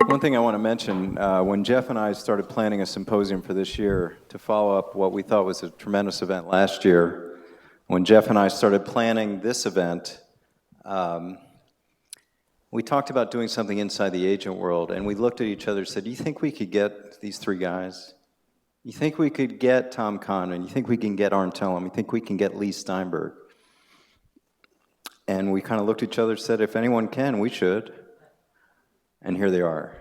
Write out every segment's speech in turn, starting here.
One thing I want to mention, when Jeff and I started planning a symposium for this year to follow up what we thought was a tremendous event last year, when Jeff and I started planning this event, we talked about doing something inside the agent world, and we looked at each other and said, do you think we could get these three guys? You think we could get Tom Condon? You think we can get Tellem? You think we can get Leigh Steinberg? And we kind of looked at each other and said, if anyone can, we should. And here they are.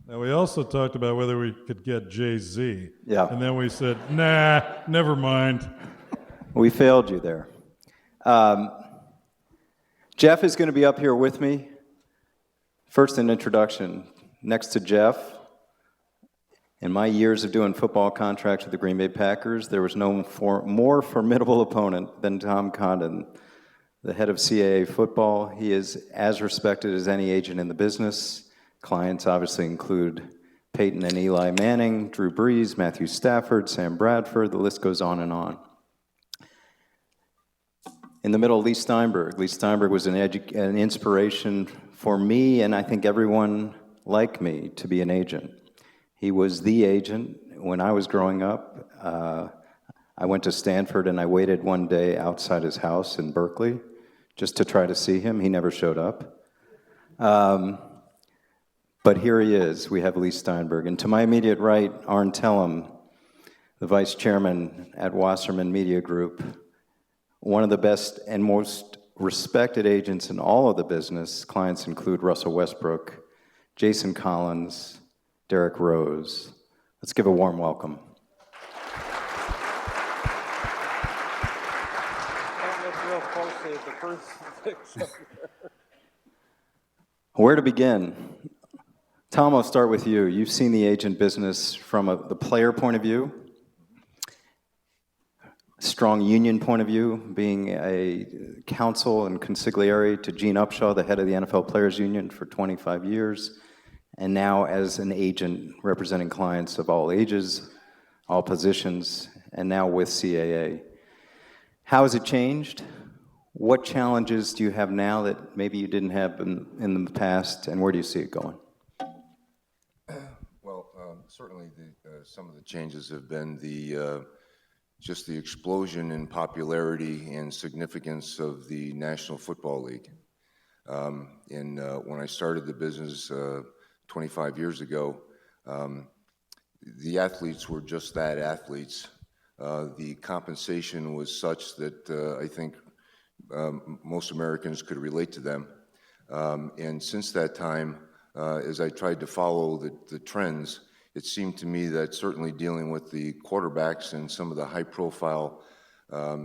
Now, we also talked about whether we could get Jay-Z. Yeah. And then we said, nah, never mind. We failed you there. Jeff is going to be up here with me. First, an introduction. Next to Jeff, in my years of doing football contracts with the Green Bay Packers, there was no more formidable opponent than Tom Condon, the head of CAA football. He is as respected as any agent in the business. Clients obviously include Peyton and Eli Manning, Drew Brees, Matthew Stafford, Sam Bradford, the list goes on and on. In the middle, Leigh Steinberg. Leigh Steinberg was an inspiration for me, and I think everyone like me, to be an agent. He was the agent when I was growing up. I went to Stanford, and I waited one day outside his house in Berkeley just to try to see him. He never showed up. But here he is. We have Leigh Steinberg. And to my immediate right, Tellem, the vice chairman at Wasserman Media Group, one of the best and most respected agents in all of the business. Clients include Russell Westbrook, Jason Collins, Derrick Rose. Let's give a warm welcome. Where to begin? Tom, I'll start with you. You've seen the agent business from the player point of view, strong union point of view, being a counsel and consigliere to Gene Upshaw, the head of the NFL Players Union for 25 years, and now as an agent representing clients of all ages, all positions, and now with CAA. How has it changed? What challenges do you have now that maybe you didn't have in the past, and where do you see it going? Well, certainly some of the changes have been just the explosion in popularity and significance of the National Football League. When I started the business 25 years ago, the athletes were just that, athletes. The compensation was such that I think most Americans could relate to them. And since that time, as I tried to follow the trends, it seemed to me that certainly dealing with the quarterbacks and some of the high-profile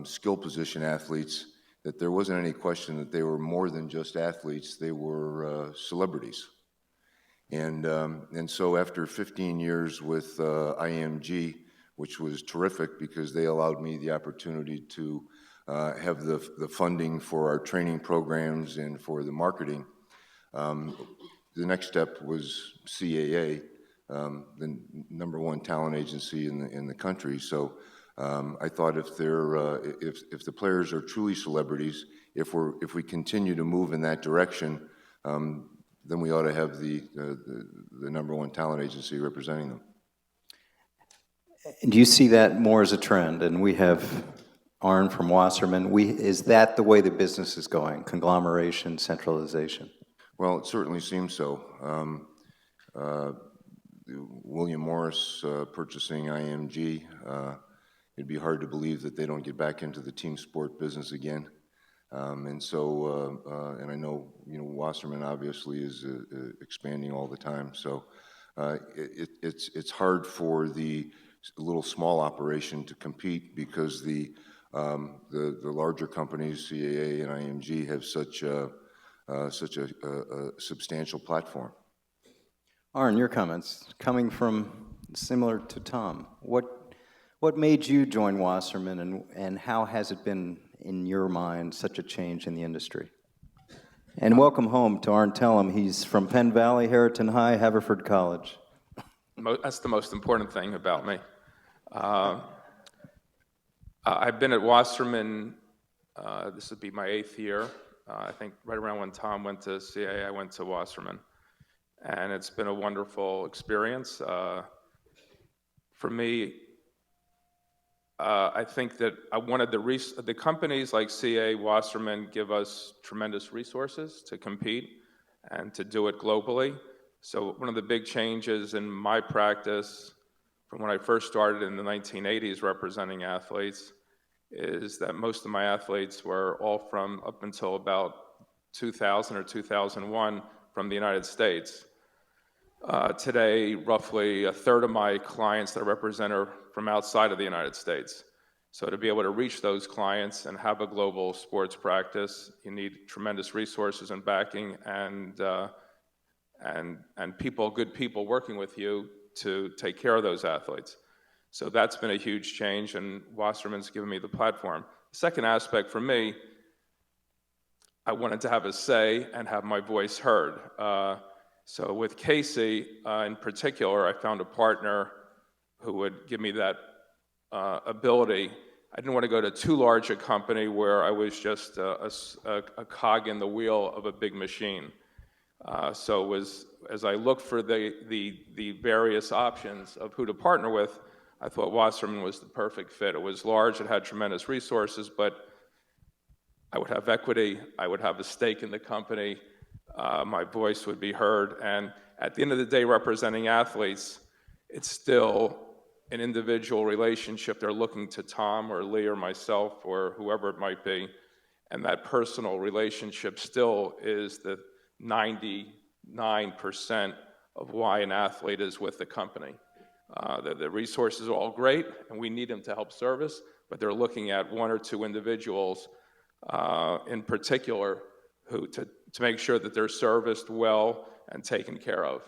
skill position athletes, that there wasn't any question that they were more than just athletes, they were celebrities. And so after 15 years with IMG, which was terrific because they allowed me the opportunity to have the funding for our training programs and for the marketing, the next step was CAA, the number one talent agency in the country. So I thought if the players are truly celebrities, if we continue to move in that direction, then we ought to have the number one talent agency representing them. Do you see that more as a trend? And we have Arn from Wasserman. Is that the way the business is going? Conglomeration, centralization? Well, it certainly seems so. William Morris purchasing IMG, it'd be hard to believe that they don't get back into the team sport business again. And I know Wasserman obviously is expanding all the time. So it's hard for the little small operation to compete because the larger companies, CAA and IMG, have such a substantial platform. Arn, your comments, coming from similar to Tom, what made you join Wasserman, and how has it been, in your mind, such a change in the industry? And welcome home to Arn Tellem. He's from Penn Valley, Harriton High, Haverford College. That's the most important thing about me. I've been at Wasserman, this would be my 8th year. I think right around when Tom went to CAA, I went to Wasserman. and it's been a wonderful experience. For me, I think that I wanted the companies like CA, Wasserman give us tremendous resources to compete and to do it globally. So one of the big changes in my practice from when I first started in the 1980s representing athletes is that most of my athletes were all from up until about 2000 or 2001 from the United States. Today, roughly a third of my clients that I represent are from outside of the United States. So to be able to reach those clients and have a global sports practice, you need tremendous resources and backing and people, good people working with you to take care of those athletes. So that's been a huge change, and Wasserman's given me the platform. The second aspect for me, I wanted to have a say and have my voice heard. So with Casey in particular, I found a partner who would give me that ability. I didn't want to go to too large a company where I was just a cog in the wheel of a big machine. So as I looked for the various options of who to partner with, I thought Wasserman was the perfect fit. It was large, it had tremendous resources, but I would have equity, I would have a stake in the company, my voice would be heard, and at the end of the day, representing athletes, it's still an individual relationship. They're looking to Tom or Leigh or myself or whoever it might be, and that personal relationship still is the 99% of why an athlete is with the company. The resources are all great, and we need them to help service, but they're looking at one or two individuals in particular who to make sure that they're serviced well and taken care of.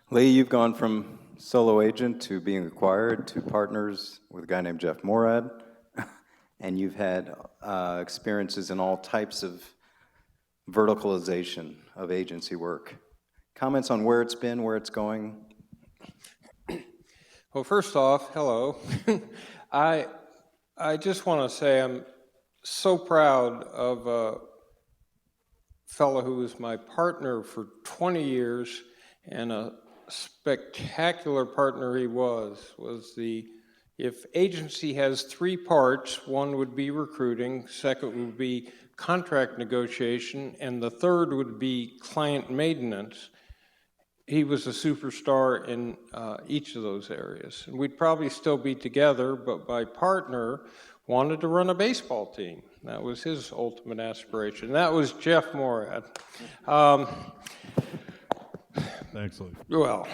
Leigh, you've gone from solo agent to being acquired to partners with a guy named Jeff Moorad, and you've had experiences in all types of verticalization of agency work. Comments on where it's been, where it's going? Well, first off, hello. I just want to say I'm so proud of a fellow who was my partner for 20 years, and a spectacular partner he was if agency has three parts, one would be recruiting, second would be contract negotiation, and the third would be client maintenance. He was a superstar in each of those areas. And we'd probably still be together, but my partner wanted to run a baseball team. That was his ultimate aspiration. That was Jeff Moorad. Thanks, Leigh. Well,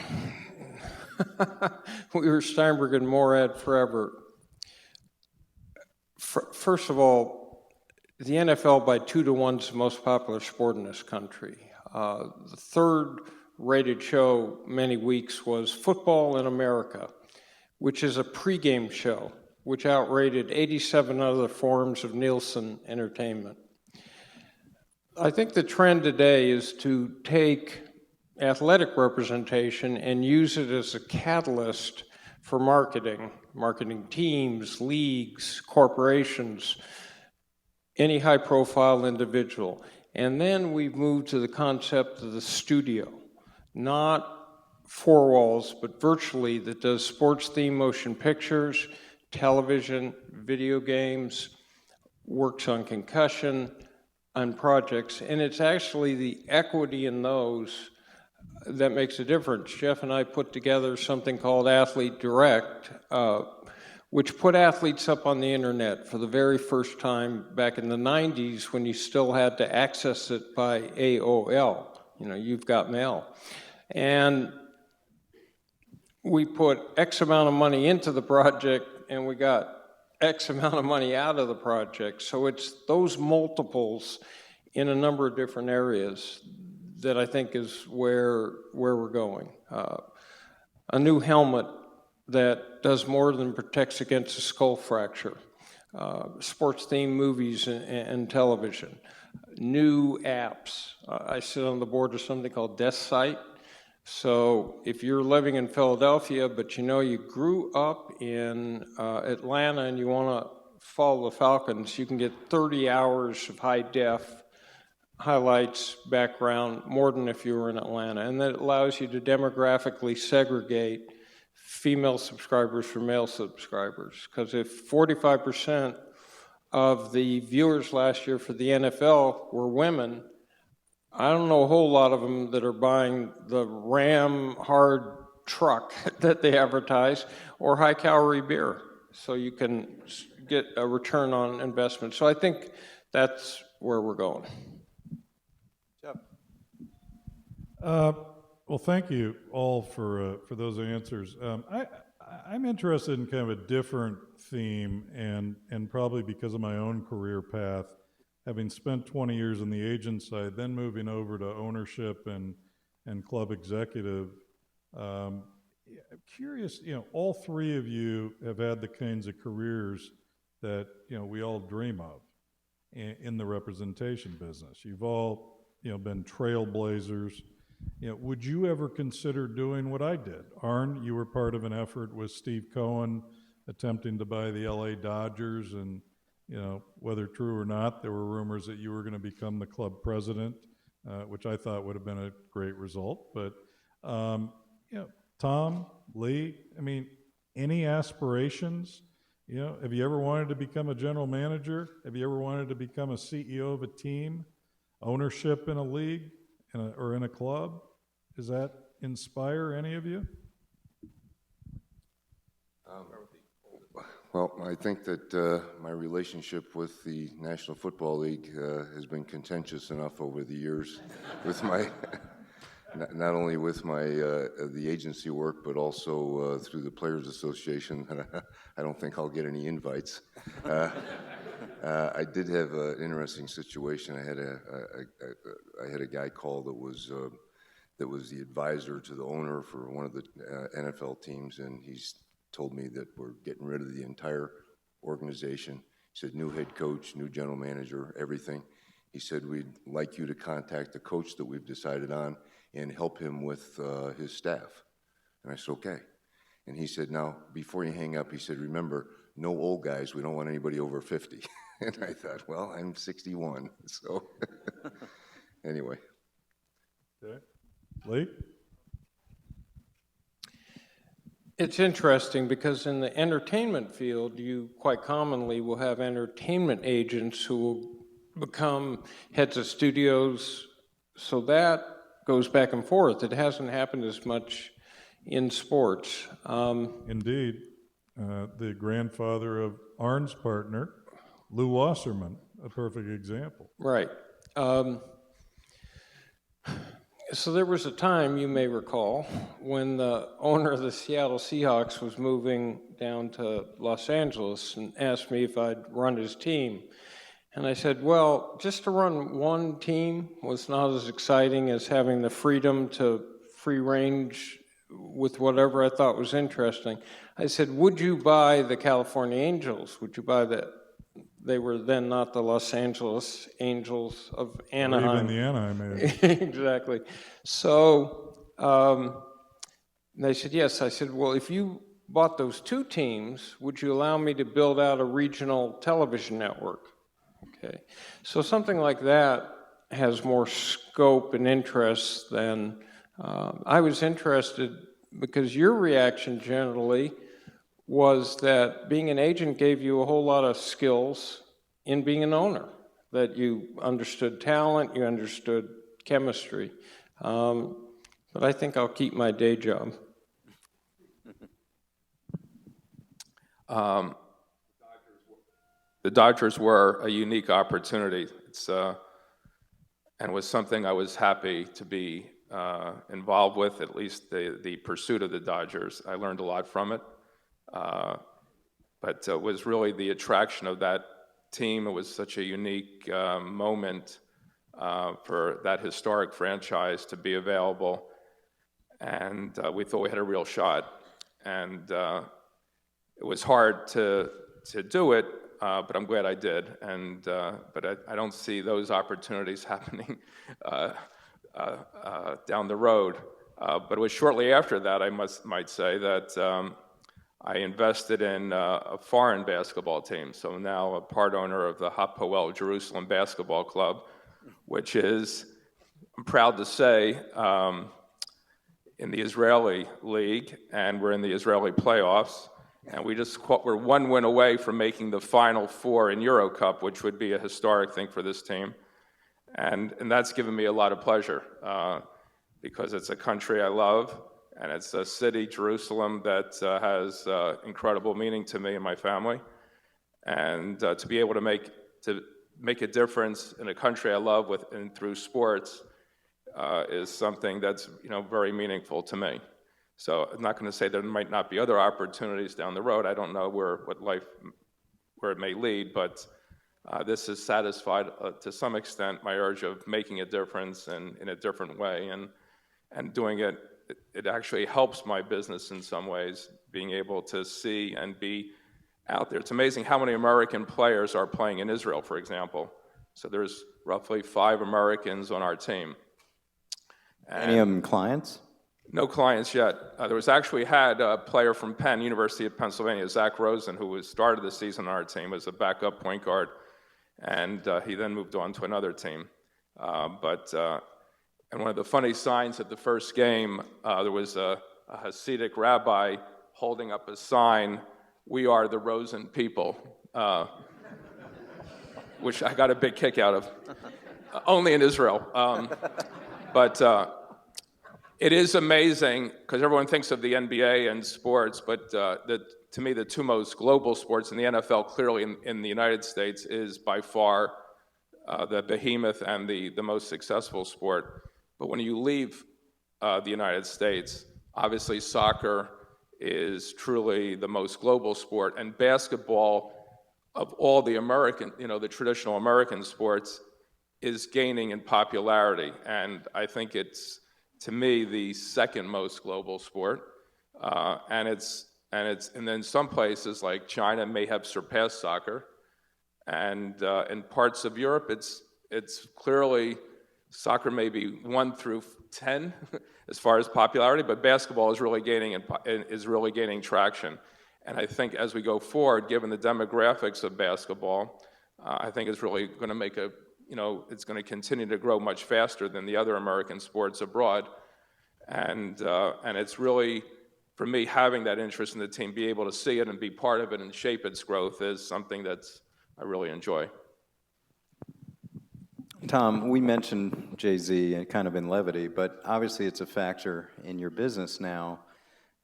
we were Steinberg and Moorad forever. First of all, the NFL by 2-1 is the most popular sport in this country. The third rated show many weeks was Football in America, which is a pregame show, which outrated 87 other forms of Nielsen entertainment. I think the trend today is to take athletic representation and use it as a catalyst for marketing teams, leagues, corporations, any high-profile individual. And then we've moved to the concept of the studio, not four walls, but virtually, that does sports-themed motion pictures, television, video games, works on concussion, on projects, and it's actually the equity in those that makes a difference. Jeff and I put together something called Athlete Direct, which put athletes up on the internet for the very first time back in the 90s, when you still had to access it by AOL, you've got mail. And we put X amount of money into the project, and we got X amount of money out of the project. So it's those multiples in a number of different areas that I think is where we're going. A new helmet that does more than protects against a skull fracture. Sports-themed movies and television. New apps. I sit on the board of something called Desk Site. So if you're living in Philadelphia, but you grew up in Atlanta and you want to follow the Falcons, you can get 30 hours of high-def highlights background more than if you were in Atlanta, and that allows you to demographically segregate female subscribers from male subscribers. Because if 45% of the viewers last year for the NFL were women, I don't know a whole lot of them that are buying the Ram hard truck that they advertise or high-calorie beer, so you can get a return on investment. So I think that's where we're going. Well, thank you all for those answers. I'm interested in kind of a different theme, and probably because of my own career path, having spent 20 years on the agent side, then moving over to ownership and club executive. I'm curious, all three of you have had the kinds of careers that we all dream of in the representation business. You've all been trailblazers. Would you ever consider doing what I did? Arn, you were part of an effort with Steve Cohen attempting to buy the LA Dodgers, and whether true or not, there were rumors that you were going to become the club president, which I thought would have been a great result. But Tom, Leigh, any aspirations? Have you ever wanted to become a general manager? Have you ever wanted to become a CEO of a team, ownership in a league? Or in a club? Does that inspire any of you? Well, I think that my relationship with the National Football League has been contentious enough over the years with my, not only with my the agency work, but also through the Players Association. I don't think I'll get any invites. I did have an interesting situation. I had a guy call that was the advisor to the owner for one of the NFL teams, and he's told me that we're getting rid of the entire organization. He said, new head coach, new general manager, everything. He said, we'd like you to contact the coach that we've decided on and help him with his staff. And I said, okay. And he said, now, before you hang up, he said, remember, no old guys. We don't want anybody over 50. And I thought, well, I'm 61, so anyway. Okay. Leigh? It's interesting because in the entertainment field, you quite commonly will have entertainment agents who will become heads of studios. So that goes back and forth. It hasn't happened as much in sports. Indeed. The grandfather of Arn's partner, Lou Wasserman, a perfect example. Right. So there was a time, you may recall, when the owner of the Seattle Seahawks was moving down to Los Angeles and asked me if I'd run his team. And I said, well, just to run one team was not as exciting as having the freedom to free range with whatever I thought was interesting. I said, would you buy the California Angels? Would you buy they were then not the Los Angeles Angels of Anaheim. Or even the Anaheim Angels. Exactly. So they said, yes. I said, well, if you bought those two teams, would you allow me to build out a regional television network? Okay. So something like that has more scope and interest than I was interested, because your reaction generally was that being an agent gave you a whole lot of skills in being an owner, that you understood talent, you understood chemistry. But I think I'll keep my day job. The Dodgers were a unique opportunity. And was something I was happy to be involved with, at least the pursuit of the Dodgers. I learned a lot from it. But it was really the attraction of that team. It was such a unique moment for that historic franchise to be available. And we thought we had a real shot. And it was hard to do it, but I'm glad I did. And but I don't see those opportunities happening down the road. But it was shortly after that, I might say, that I invested in a foreign basketball team. So now a part owner of the Hapoel Jerusalem Basketball Club, which is, I'm proud to say, in the Israeli league, and we're in the Israeli playoffs, and we're one win away from making the Final Four in Euro Cup, which would be a historic thing for this team. And that's given me a lot of pleasure because it's a country I love, and it's a city, Jerusalem, that has incredible meaning to me and my family. And to be able to make a difference in a country I love and through sports is something that's very meaningful to me. So I'm not going to say there might not be other opportunities down the road. I don't know where it may lead, but this has satisfied to some extent my urge of making a difference in a different way, and doing it. It actually helps my business in some ways, being able to see and be out there. It's amazing how many American players are playing in Israel, for example. So there's roughly 5 Americans on our team. Any of them clients? No clients yet. There was actually had a player from Penn, University of Pennsylvania, Zach Rosen, who started the season on our team as a backup point guard, and he then moved on to another team. And one of the funny signs at the first game, there was a Hasidic rabbi holding up a sign, "We are the Rosen people," which I got a big kick out of. Only in Israel. It is amazing, because everyone thinks of the NBA and sports, but to me, the 2 most global sports in the NFL, clearly in the United States, is by far the behemoth and the most successful sport. But when you leave the United States, obviously soccer is truly the most global sport, and basketball, of all the the traditional American sports, is gaining in popularity. And I think it's, to me, the second most global sport. And then some places like China may have surpassed soccer. And in parts of Europe, it's clearly soccer may be 1 through 10 as far as popularity, but basketball is really gaining traction. And I think as we go forward, given the demographics of basketball, I think it's really going to make it's going to continue to grow much faster than the other American sports abroad. And it's really, for me, having that interest in the team, be able to see it and be part of it and shape its growth is something I really enjoy. Tom, we mentioned Jay-Z and kind of in levity, but obviously it's a factor in your business now.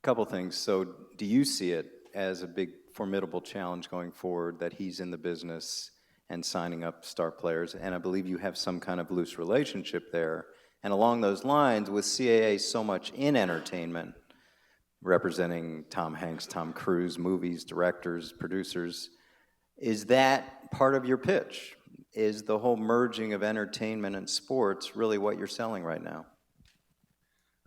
A couple things. So do you see it as a big, formidable challenge going forward that he's in the business and signing up star players? And I believe you have some kind of loose relationship there. And along those lines, with CAA so much in entertainment, representing Tom Hanks, Tom Cruise, movies, directors, producers, is that part of your pitch? Is the whole merging of entertainment and sports really what you're selling right now?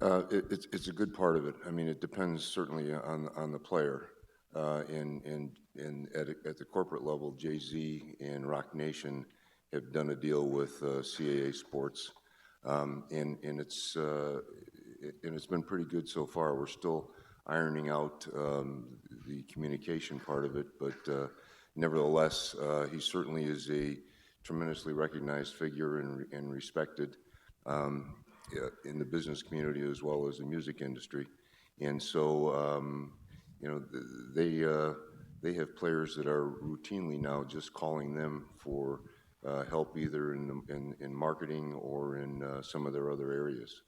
It's a good part of it. I mean, it depends certainly on the player. At the corporate level, Jay-Z and Rock Nation have done a deal with CAA Sports, and it's been pretty good so far. We're still ironing out the communication part of it, but nevertheless, he certainly is a tremendously recognized figure and respected in the business community as well as the music industry. And so, they have players that are routinely now just calling them for help either in marketing or in some of their other areas.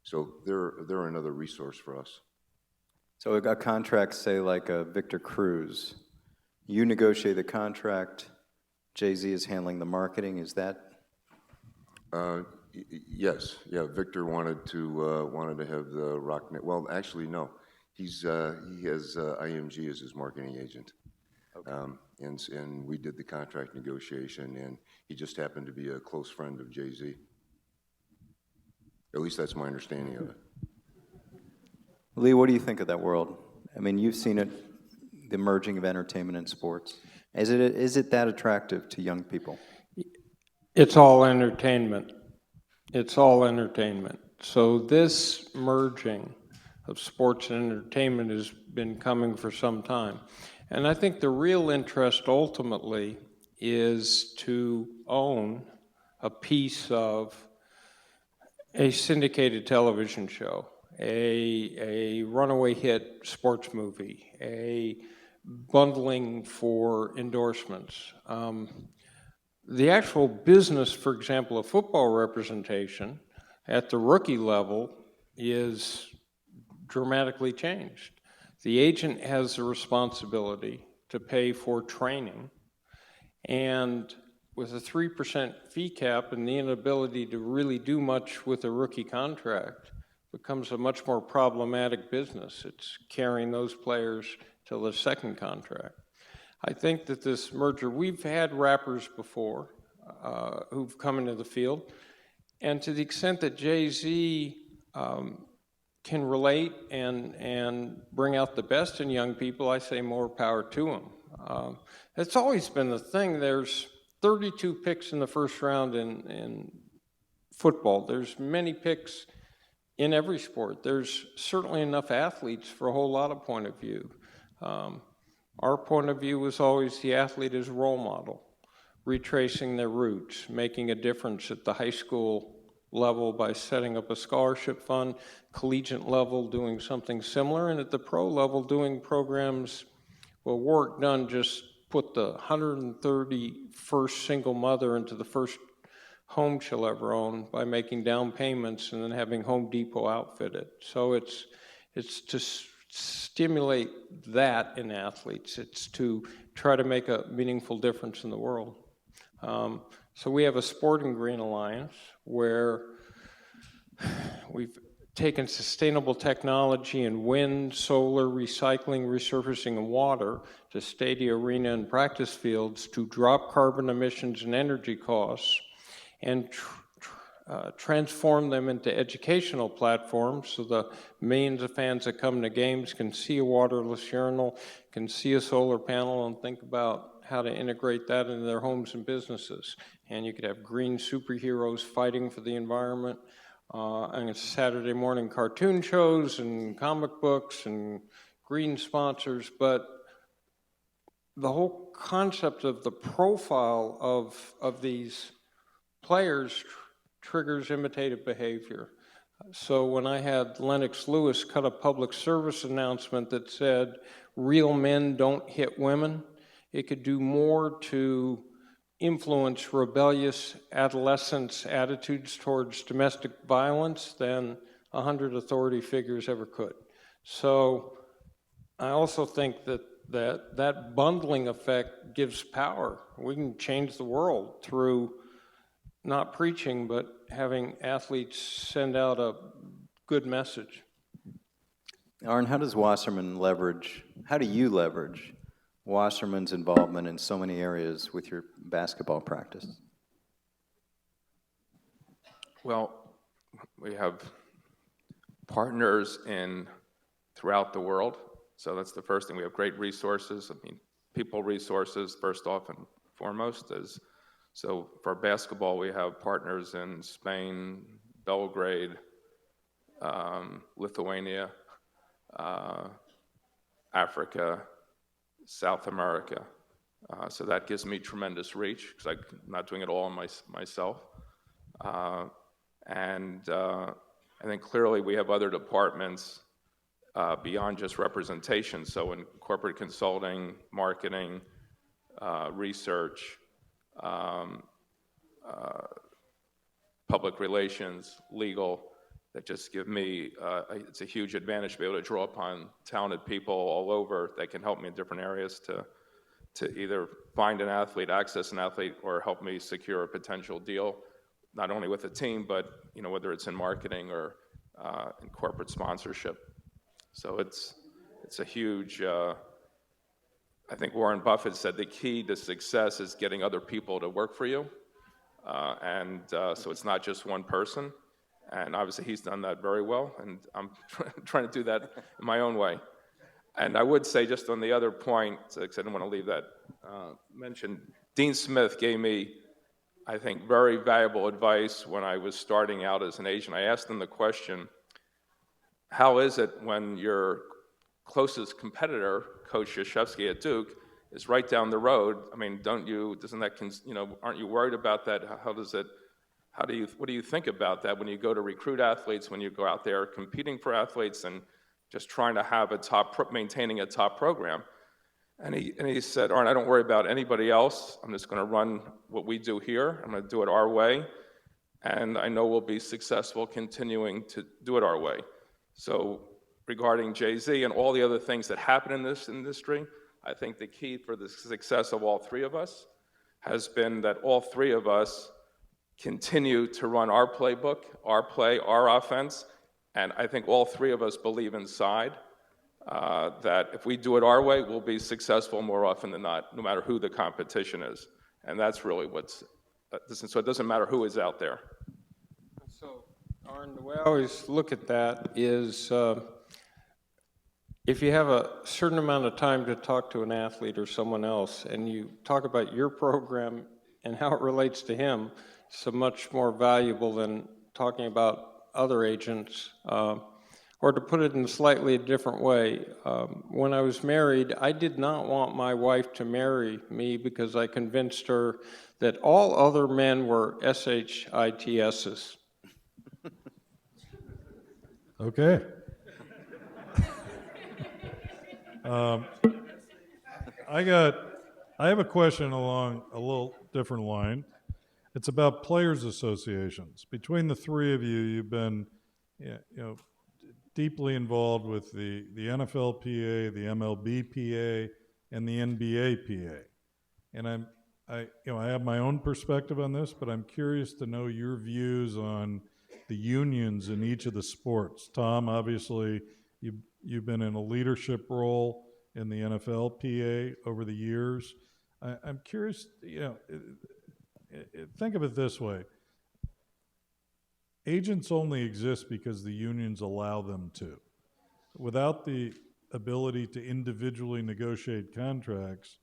So they're another resource for us. So a contract, say like a Victor Cruz, you negotiate the contract, Jay-Z is handling the marketing, is that? Yes, yeah. Victor wanted to have the Rock. Well, actually, no. He has IMG as his marketing agent, okay. And we did the contract negotiation, and he just happened to be a close friend of Jay-Z. At least that's my understanding of it. Leigh, what do you think of that world? I mean, you've seen it, the merging of entertainment and sports. Is it that attractive to young people? It's all entertainment. It's all entertainment. So this merging of sports and entertainment has been coming for some time. And I think the real interest ultimately is to own a piece of a syndicated television show, a runaway hit sports movie, a bundling for endorsements. The actual business, for example, of football representation at the rookie level is dramatically changed. The agent has the responsibility to pay for training, and with a 3% fee cap and the inability to really do much with a rookie contract, becomes a much more problematic business. It's carrying those players till the second contract. I think that this merger, we've had rappers before who've come into the field, and to the extent that Jay-Z can relate and bring out the best in young people, I say more power to him. It's always been the thing. There's 32 picks in the first round in football. There's many picks in every sport. There's certainly enough athletes for a whole lot of point of view. Our point of view was always the athlete as a role model, retracing their roots, making a difference at the high school level by setting up a scholarship fund, collegiate level doing something similar, and at the pro level doing programs. Well, Warwick Dunn just put the 131st single mother into the first home she'll ever own by making down payments and then having Home Depot outfit it. So it's to stimulate that in athletes. It's to try to make a meaningful difference in the world. So we have a Sporting Green Alliance where we've taken sustainable technology in wind, solar, recycling, resurfacing, and water to stadium, arena, and practice fields to drop carbon emissions and energy costs and transform them into educational platforms so the millions of fans that come to games can see a waterless urinal, can see a solar panel, and think about how to integrate that into their homes and businesses. And you could have green superheroes fighting for the environment, and it's Saturday morning cartoon shows and comic books and green sponsors, but the whole concept of the profile of these players triggers imitative behavior. So when I had Lennox Lewis cut a public service announcement that said, real men don't hit women, it could do more to influence rebellious adolescents' attitudes towards domestic violence than 100 authority figures ever could. So I also think that bundling effect gives power. We can change the world through not preaching, but having athletes send out a good message. Arn, how do you leverage Wasserman's involvement in so many areas with your basketball practice? Well, we have partners throughout the world, so that's the first thing. We have great resources. I mean, people resources, first off and foremost. So for basketball, we have partners in Spain, Belgrade, Lithuania, Africa, South America. So that gives me tremendous reach because I'm not doing it all myself. And then clearly we have other departments beyond just representation. So in corporate consulting, marketing, research, public relations, legal, that just give me, it's a huge advantage to be able to draw upon talented people all over that can help me in different areas to either find an athlete, access an athlete, or help me secure a potential deal, not only with the team, but whether it's in marketing or in corporate sponsorship. So it's a huge, I think Warren Buffett said the key to success is getting other people to work for you. So it's not just one person. And obviously he's done that very well, and I'm trying to do that in my own way. And I would say just on the other point, because I didn't want to leave that mentioned, Dean Smith gave me, I think, very valuable advice when I was starting out as an agent. I asked him the question, how is it when your closest competitor, Coach Krzyzewski at Duke, is right down the road? I mean, aren't you worried about that? How does it what do you think about that when you go to recruit athletes, when you go out there competing for athletes and just trying to have maintaining a top program? And he said, Arn, I don't worry about anybody else. I'm just going to run what we do here. I'm going to do it our way. And I know we'll be successful continuing to do it our way. So regarding Jay-Z and all the other things that happen in this industry, I think the key for the success of all three of us has been that all three of us continue to run our playbook, our play, our offense. And I think all three of us believe inside that if we do it our way, we'll be successful more often than not, no matter who the competition is. And that's really so it doesn't matter who is out there. So, Arn, the way I always look at that is if you have a certain amount of time to talk to an athlete or someone else, and you talk about your program and how it relates to him, it's so much more valuable than talking about other agents. Or to put it in a slightly different way, when I was married, I did not want my wife to marry me because I convinced her that all other men were SHITSs. Okay. I have a question along a little different line. It's about players' associations. Between the three of you, you've been, deeply involved with the NFLPA, the MLBPA, and the NBAPA. And I have my own perspective on this, but I'm curious to know your views on the unions in each of the sports. Tom, obviously, you've been in a leadership role in the NFLPA over the years. I'm curious, think of it this way. Agents only exist because the unions allow them to. Without the ability to individually negotiate contracts,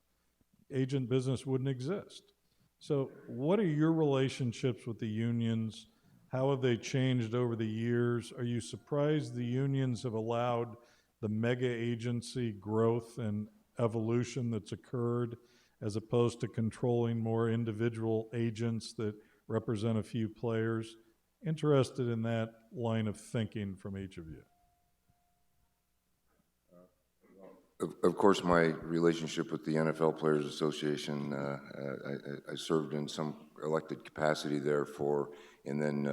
agent business wouldn't exist. So what are your relationships with the unions? How have they changed over the years? Are you surprised the unions have allowed the mega agency growth and evolution that's occurred as opposed to controlling more individual agents that represent a few players? Interested in that line of thinking from each of you. Of course, my relationship with the NFL Players Association, I served in some elected capacity there and then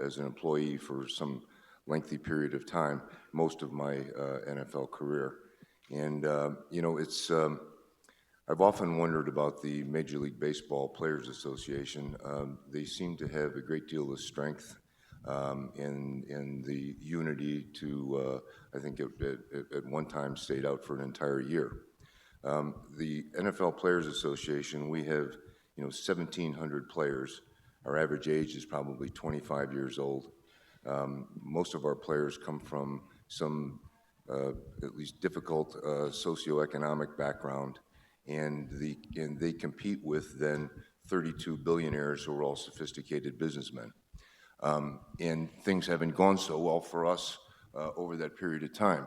as an employee for some lengthy period of time, most of my NFL career. And, I've often wondered about the Major League Baseball Players Association. They seem to have a great deal of strength in the unity to, I think at one time stayed out for an entire year. The NFL Players Association, we have 1,700 players. Our average age is probably 25 years old. Most of our players come from some at least difficult socioeconomic background. And they compete with then 32 billionaires who are all sophisticated businessmen. And things haven't gone so well for us over that period of time.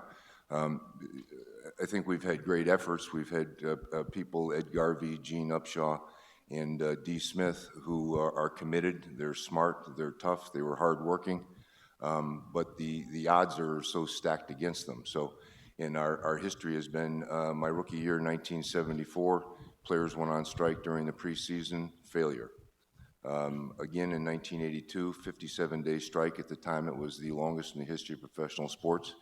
I think we've had great efforts. We've had people, Ed Garvey, Gene Upshaw, and Dee Smith, who are committed. They're smart, they're tough, they were hardworking, but the odds are so stacked against them. So. And our history has been, my rookie year, 1974, players went on strike during the preseason, failure. Again in 1982, 57-day strike. At the time, it was the longest in the history of professional sports.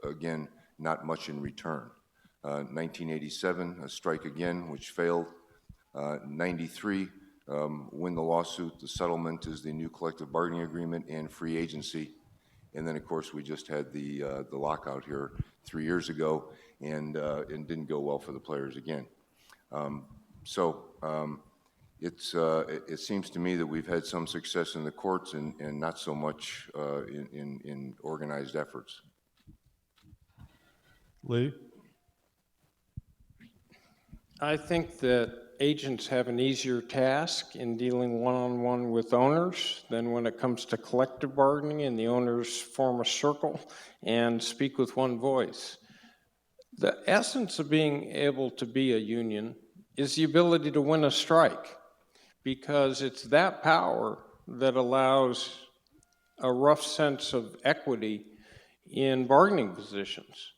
Again, not much in return. 1987, a strike again, which failed. 93, win the lawsuit. The settlement is the new collective bargaining agreement and free agency. And then, of course, we just had the lockout here 3 years ago, and didn't go well for the players again. It seems to me that we've had some success in the courts and not so much in organized efforts. Leigh? I think that agents have an easier task in dealing one-on-one with owners than when it comes to collective bargaining and the owners form a circle and speak with one voice. The essence of being able to be a union is the ability to win a strike, because it's that power that allows a rough sense of equity in bargaining positions.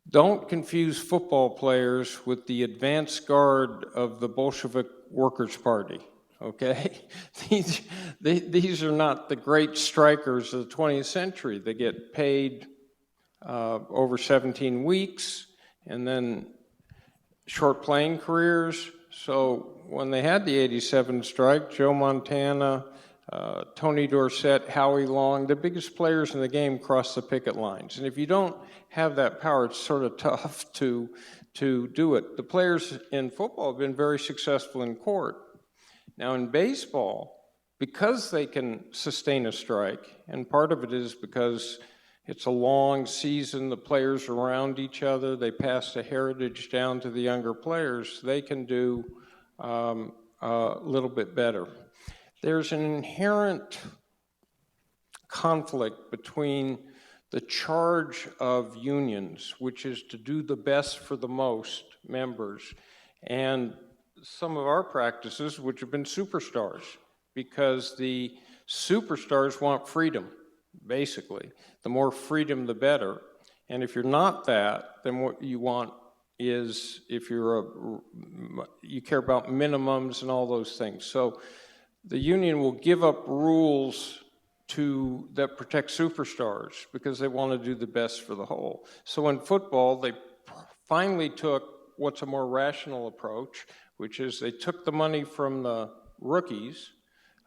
Don't confuse football players with the advance guard of the Bolshevik Workers' Party, okay? These are not the great strikers of the 20th century. They get paid over 17 weeks and then short playing careers. So when they had the 87 strike, Joe Montana, Tony Dorsett, Howie Long, the biggest players in the game crossed the picket lines. And if you don't have that power, it's sort of tough to do it. The players in football have been very successful in court. Now in baseball, because they can sustain a strike, and part of it is because it's a long season, the players are around each other, they pass the heritage down to the younger players, they can do a little bit better. There's an inherent conflict between the charge of unions, which is to do the best for the most members, and some of our practices, which have been superstars, because the superstars want freedom, basically. The more freedom, the better. And if you're not that, then what you want is, if you care about minimums and all those things. So the union will give up rules that protect superstars because they want to do the best for the whole. So in football, they finally took what's a more rational approach, which is they took the money from the rookies,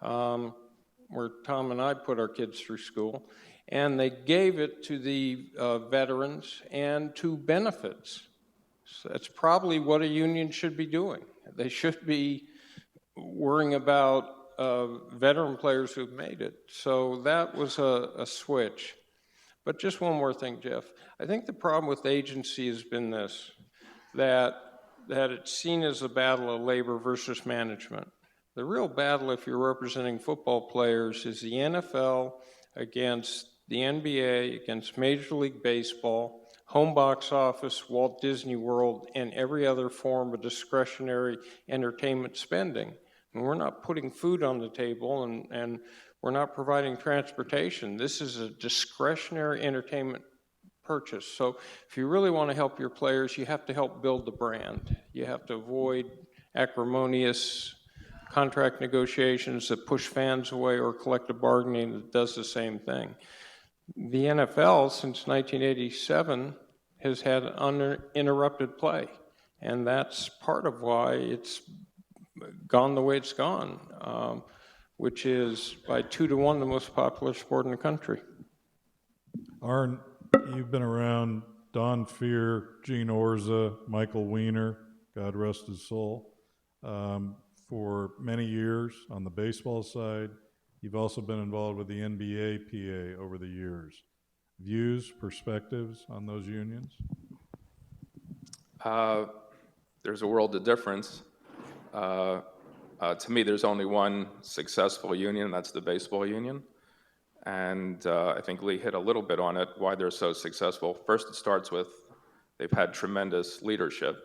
where Tom and I put our kids through school, and they gave it to the veterans and to benefits. So that's probably what a union should be doing. They should be worrying about veteran players who've made it. So that was a switch. But just one more thing, Jeff. I think the problem with agency has been this, that it's seen as a battle of labor versus management. The real battle, if you're representing football players, is the NFL against the NBA, against Major League Baseball, home box office, Walt Disney World, and every other form of discretionary entertainment spending. And we're not putting food on the table, and we're not providing transportation. This is a discretionary entertainment purchase. So if you really want to help your players, you have to help build the brand. You have to avoid acrimonious contract negotiations that push fans away or collective bargaining that does the same thing. The NFL, since 1987, has had uninterrupted play, and that's part of why it's gone the way it's gone, which is by 2-1 the most popular sport in the country. Arn, you've been around Don Fear, Gene Orza, Michael Weiner, God rest his soul, for many years on the baseball side. You've also been involved with the NBA PA over the years. Views, perspectives on those unions? There's a world of difference. To me, there's only one successful union, and that's the baseball union. And I think Leigh hit a little bit on it, why they're so successful. First, it starts with they've had tremendous leadership.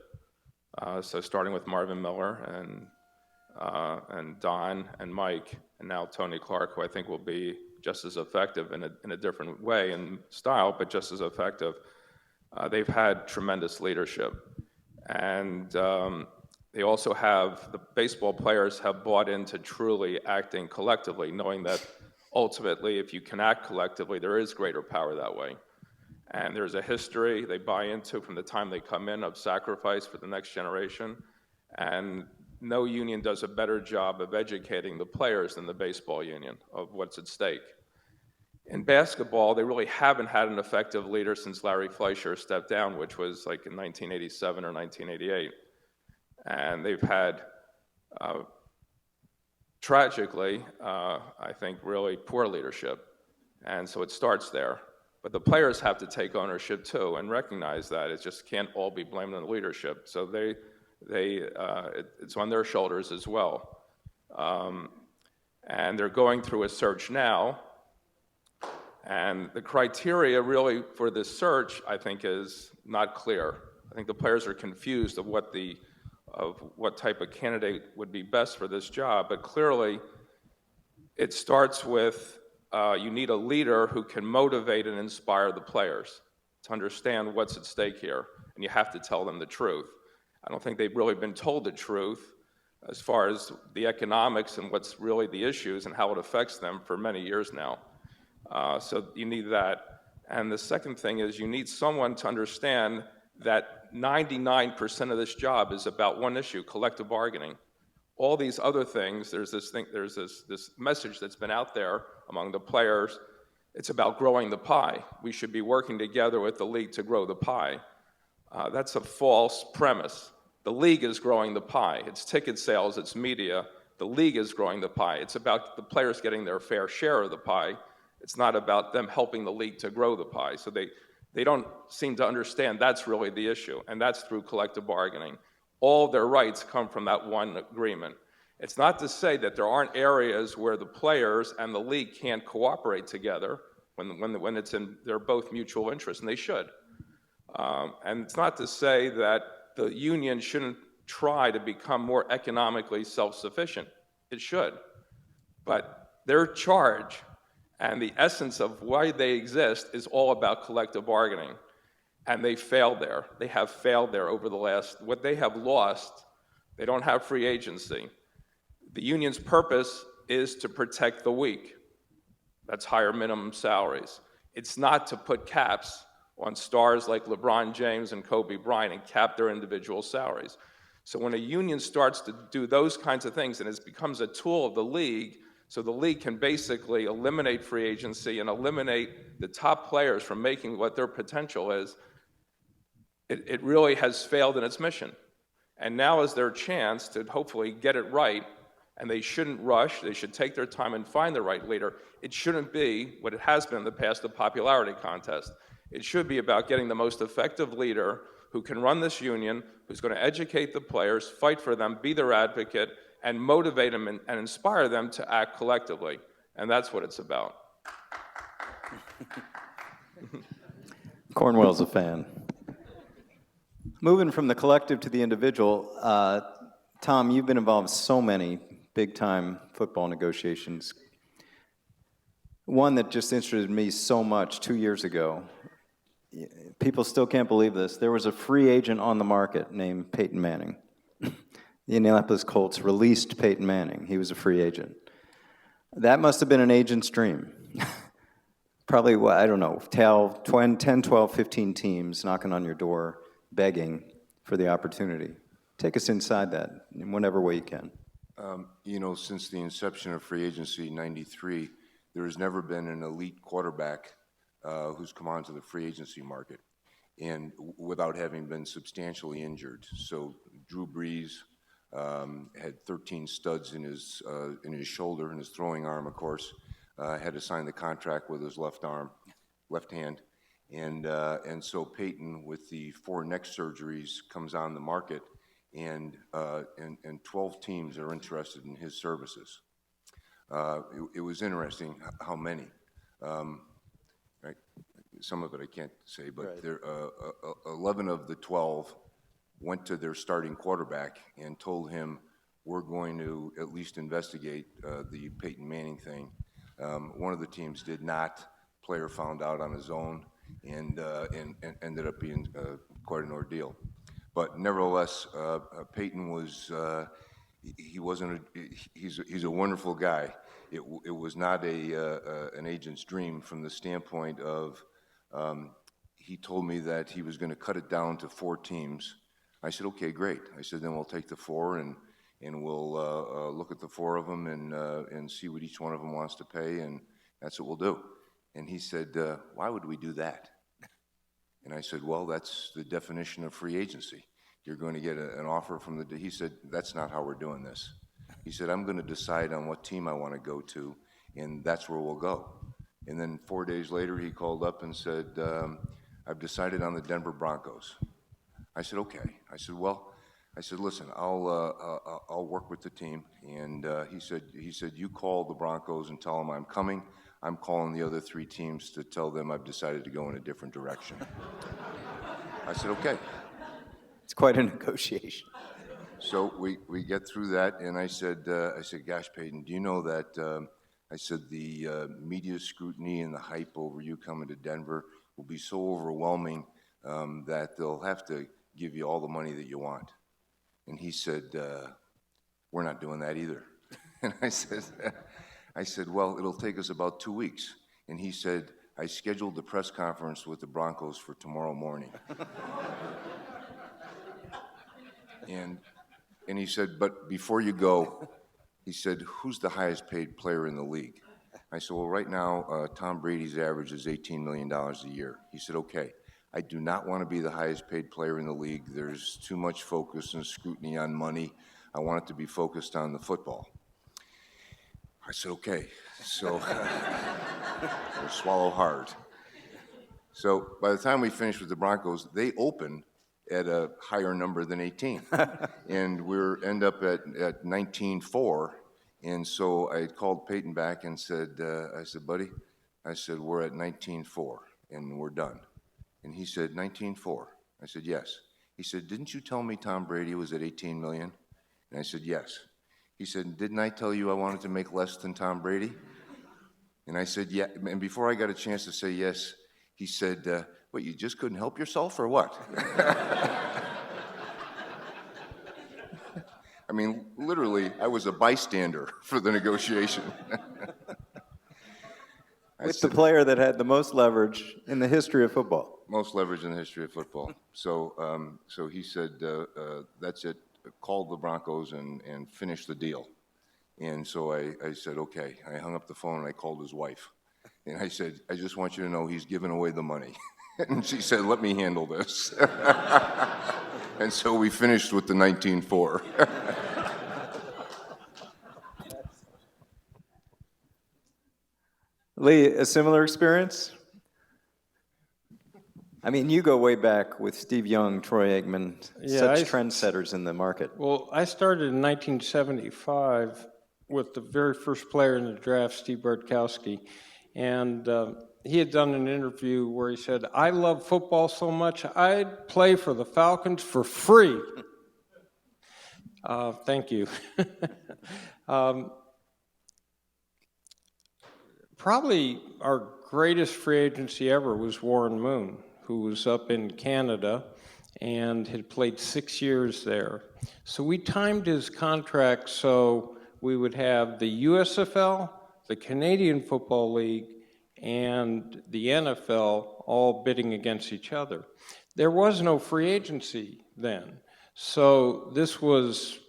So starting with Marvin Miller and Don and Mike, and now Tony Clark, who I think will be just as effective in a different way and style, but just as effective. They've had tremendous leadership. And they also have, the baseball players have bought into truly acting collectively, knowing that ultimately, if you can act collectively, there is greater power that way. And there's a history they buy into from the time they come in of sacrifice for the next generation. And no union does a better job of educating the players than the baseball union of what's at stake. In basketball, they really haven't had an effective leader since Larry Fleischer stepped down, which was like in 1987 or 1988. And they've had, tragically, I think, really poor leadership. And so it starts there. But the players have to take ownership too and recognize that. It just can't all be blamed on the leadership. So it's on their shoulders as well. And they're going through a search now. And the criteria really for this search, I think, is not clear. I think the players are confused of what type of candidate would be best for this job. But clearly, It starts with you need a leader who can motivate and inspire the players to understand what's at stake here, and you have to tell them the truth. I don't think they've really been told the truth as far as the economics and what's really the issues and how it affects them for many years now. So you need that. And the second thing is you need someone to understand that 99% of this job is about one issue, collective bargaining. All these other things, there's this message that's been out there among the players. It's about growing the pie. We should be working together with the league to grow the pie. That's a false premise. The league is growing the pie. It's ticket sales, it's media. The league is growing the pie. It's about the players getting their fair share of the pie. It's not about them helping the league to grow the pie. So they don't seem to understand that's really the issue, and that's through collective bargaining. All their rights come from that one agreement. It's not to say that there aren't areas where the players and the league can't cooperate together when it's in their both mutual interests, and they should. And it's not to say that the union shouldn't try to become more economically self-sufficient. It should. But their charge and the essence of why they exist is all about collective bargaining. And they failed there. They have failed there over the last, what they have lost, they don't have free agency. The union's purpose is to protect the weak. That's higher minimum salaries. It's not to put caps on stars like LeBron James and Kobe Bryant and cap their individual salaries. So when a union starts to do those kinds of things and it becomes a tool of the league, so the league can basically eliminate free agency and eliminate the top players from making what their potential is, it really has failed in its mission. And now is their chance to hopefully get it right, and they shouldn't rush. They should take their time and find the right leader. It shouldn't be what it has been in the past, a popularity contest. It should be about getting the most effective leader who can run this union, who's going to educate the players, fight for them, be their advocate, and motivate them and inspire them to act collectively. And that's what it's about. Cornwell's a fan. Moving from the collective to the individual, Tom, you've been involved in so many big-time football negotiations. One that just interested me so much 2 years ago, people still can't believe this, there was a free agent on the market named Peyton Manning. The Indianapolis Colts released Peyton Manning. He was a free agent. That must have been an agent's dream. Probably, I don't know, 10, 12, 15 teams knocking on your door, begging for the opportunity. Take us inside that in whatever way you can. Since the inception of free agency in '93, there has never been an elite quarterback who's come onto the free agency market, and without having been substantially injured. So Drew Brees had 13 studs in his shoulder, in his throwing arm, of course. Had to sign the contract with his left hand, and so Peyton, with the 4 neck surgeries, comes on the market, and 12 teams are interested in his services. It was interesting how many. Right? Some of it I can't say, but right. 11 of the 12 went to their starting quarterback and told him, we're going to at least investigate the Peyton Manning thing. One of the teams did not. Player found out on his own and ended up being quite an ordeal. But nevertheless, Peyton was, he's a wonderful guy. It was not an agent's dream from the standpoint of, he told me that he was going to cut it down to 4 teams. I said, okay, great. I said, then we'll take the 4 and we'll look at the 4 of them and see what each one of them wants to pay, and that's what we'll do. And he said, why would we do that? And I said, well, that's the definition of free agency. You're going to get an offer from the, he said, that's not how we're doing this. He said, I'm going to decide on what team I want to go to, and that's where we'll go. And then 4 days later, he called up and said, I've decided on the Denver Broncos. I said, okay. I said, listen, I'll work with the team. And he said, you call the Broncos and tell them I'm coming. I'm calling the other 3 teams to tell them I've decided to go in a different direction. I said, okay. It's quite a negotiation. So we get through that, and I said, gosh, Peyton, do you know that I said, the media scrutiny and the hype over you coming to Denver will be so overwhelming that they'll have to give you all the money that you want. And he said, we're not doing that either. And I said, well, it'll take us about 2 weeks. And he said, I scheduled the press conference with the Broncos for tomorrow morning. And he said, but before you go, he said, who's the highest paid player in the league? I said, well, right now, Tom Brady's average is $18 million a year. He said, okay, I do not want to be the highest paid player in the league. There's too much focus and scrutiny on money. I want it to be focused on the football. I said, okay. So we'll swallow hard. So by the time we finished with the Broncos, they opened at a higher number than 18. And we're end up at 19-4. And so I called Peyton back and said, I said, buddy, I said, we're at 19-4 and we're done. And he said, 19-4. I said, yes. He said, didn't you tell me Tom Brady was at 18 million? And I said, yes. He said, didn't I tell you I wanted to make less than Tom Brady? And I said, yeah. And before I got a chance to say yes, he said, what, you just couldn't help yourself or what? I mean, literally, I was a bystander for the negotiation. With the player that had the most leverage in the history of football. Most leverage in the history of football. So, so he said, that's it, called the Broncos and finished the deal. And so I said, okay. I hung up the phone and I called his wife. And I said, I just want you to know he's giving away the money. And she said, let me handle this. And so we finished with the 19-4. Leigh, a similar experience? I mean, you go way back with Steve Young, Troy Aikman, such trendsetters in the market. Well, I started in 1975 with the very first player in the draft, Steve Bartkowski. And he had done an interview where he said, I love football so much, I'd play for the Falcons for free. Thank you. Probably our greatest free agency ever was Warren Moon, who was up in Canada and had played 6 years there. So we timed his contract so we would have the USFL, the Canadian Football League, and the NFL all bidding against each other. There was no free agency then. So this was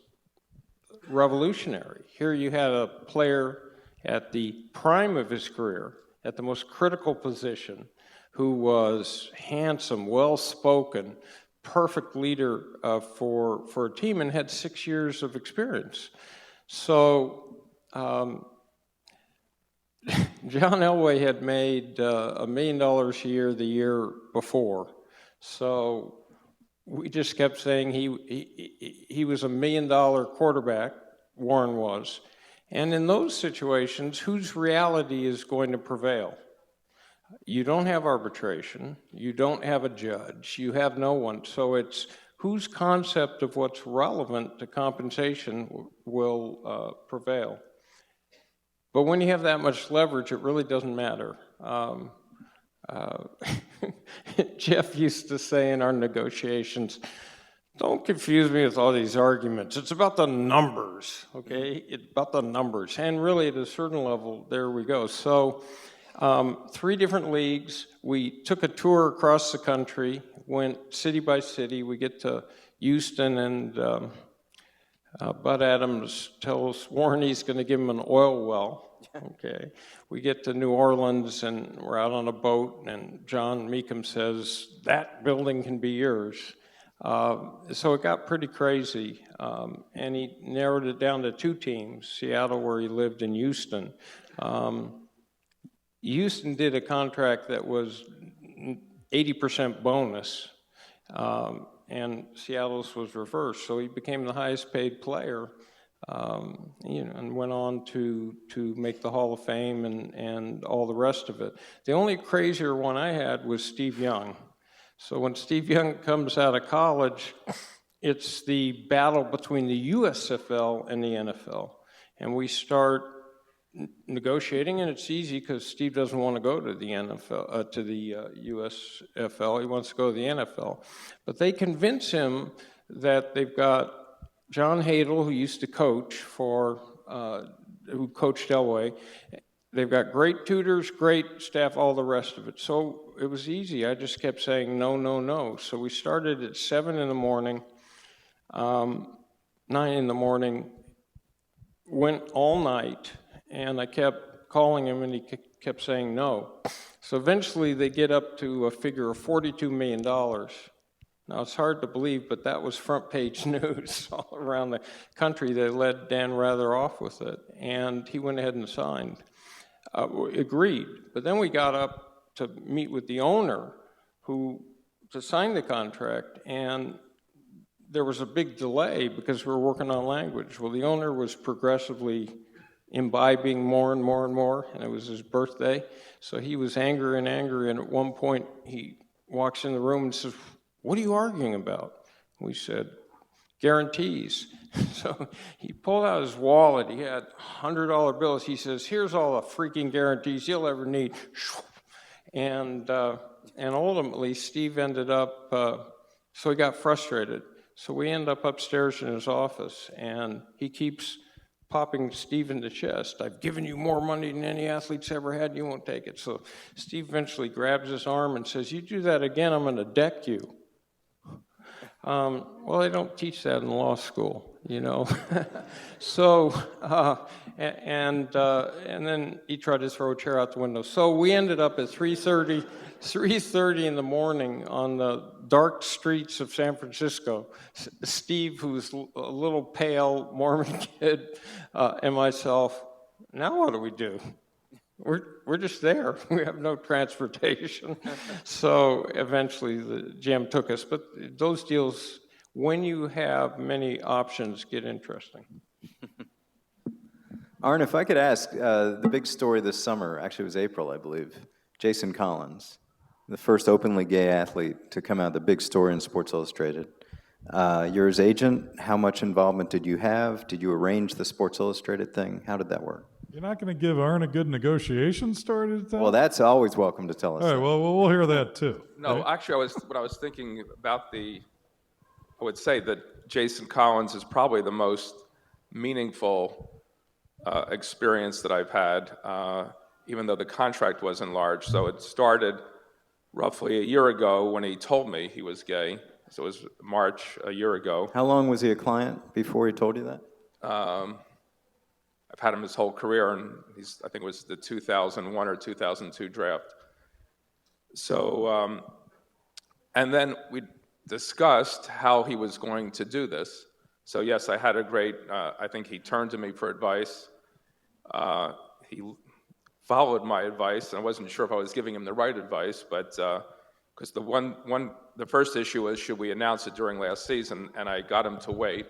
revolutionary. Here you had a player at the prime of his career, at the most critical position, who was handsome, well-spoken, perfect leader for a team, and had 6 years of experience. So John Elway had made $1 million a year the year before. So we just kept saying he was $1 million quarterback, Warren was. And in those situations, whose reality is going to prevail? You don't have arbitration. You don't have a judge. You have no one. So it's whose concept of what's relevant to compensation will prevail. But when you have that much leverage, it really doesn't matter. Jeff used to say in our negotiations, don't confuse me with all these arguments. It's about the numbers, okay? It's about the numbers. And really, at a certain level, there we go. So 3 different leagues. We took a tour across the country, went city by city. We get to Houston, and Bud Adams tells Warren he's going to give him an oil well. Okay. We get to New Orleans, and we're out on a boat, and John Meekum says, that building can be yours. So it got pretty crazy, and he narrowed it down to 2 teams, Seattle, where he lived, and Houston. Houston did a contract that was 80% bonus, and Seattle's was reversed. So he became the highest paid player, and went on to make the Hall of Fame and all the rest of it. The only crazier one I had was Steve Young. So when Steve Young comes out of college, it's the battle between the USFL and the NFL. And we start negotiating, and it's easy because Steve doesn't want to go to the NFL, to the USFL. He wants to go to the NFL. But they convince him that they've got John Hadel, who used to coach who coached Elway. They've got great tutors, great staff, all the rest of it. So it was easy. I just kept saying no, no, no. So we started at 7 in the morning, 9 in the morning, went all night, and I kept calling him, and he kept saying no. So eventually they get up to a figure of $42 million. Now, it's hard to believe, but that was front page news all around the country. They led Dan Rather off with it, and he went ahead and signed. Agreed. But then we got up to meet with the owner to sign the contract, and there was a big delay because we were working on language. Well, the owner was progressively imbibing more and more and more, and it was his birthday. So he was angry, and at one point he walks in the room and says, "What are you arguing about?" We said, "Guarantees." So he pulled out his wallet. He had $100 bills. He says, "Here's all the freaking guarantees you'll ever need." And ultimately, Steve ended up, so he got frustrated. So we end up upstairs in his office, and he keeps popping Steve in the chest. "I've given you more money than any athlete's ever had. You won't take it." So Steve eventually grabs his arm and says, "You do that again, I'm going to deck you." Well, they don't teach that in law school, you know. So, and then he tried to throw a chair out the window. So we ended up at 3:30 in the morning on the dark streets of San Francisco. Steve, who's a little pale Mormon kid, and myself. Now what do we do? We're just there. We have no transportation. So eventually the GM took us. But those deals, when you have many options, get interesting. Arn, if I could ask, the big story this summer, actually it was April, I believe, Jason Collins, the first openly gay athlete to come out, the big story in Sports Illustrated. You're his agent. How much involvement did you have? Did you arrange the Sports Illustrated thing? How did that work? You're not going to give Arn a good negotiation story to tell? Well, that's always welcome to tell us. All right, well, we'll hear that too. No, right? actually, what I was thinking about I would say that Jason Collins is probably the most meaningful experience that I've had, even though the contract wasn't large. So it started roughly a year ago when he told me he was gay. So it was March a year ago. How long was he a client before he told you that? I've had him his whole career, and I think it was the 2001 or 2002 draft. So, and then we discussed how he was going to do this. So yes, I had I think he turned to me for advice. He followed my advice, and I wasn't sure if I was giving him the right advice, but because the first issue was, should we announce it during last season, and I got him to wait.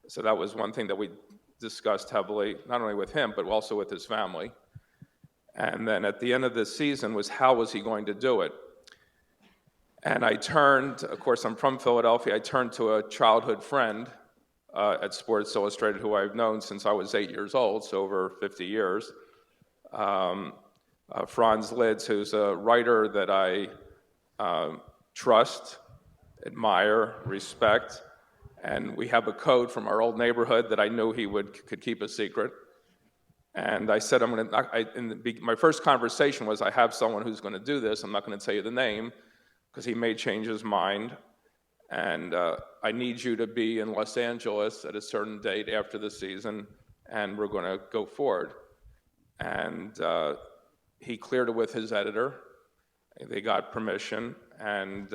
So that was one thing that we discussed heavily, not only with him, but also with his family. And then at the end of the season was, how was he going to do it? And I turned, of course, I'm from Philadelphia, I turned to a childhood friend at Sports Illustrated who I've known since I was 8 years old, so over 50 years. Franz Lids, who's a writer that I trust, admire, respect, and we have a code from our old neighborhood that I knew he could keep a secret. And I said, my first conversation was, I have someone who's going to do this. I'm not going to tell you the name because he may change his mind. And I need you to be in Los Angeles at a certain date after the season, and we're going to go forward. And he cleared it with his editor. They got permission, and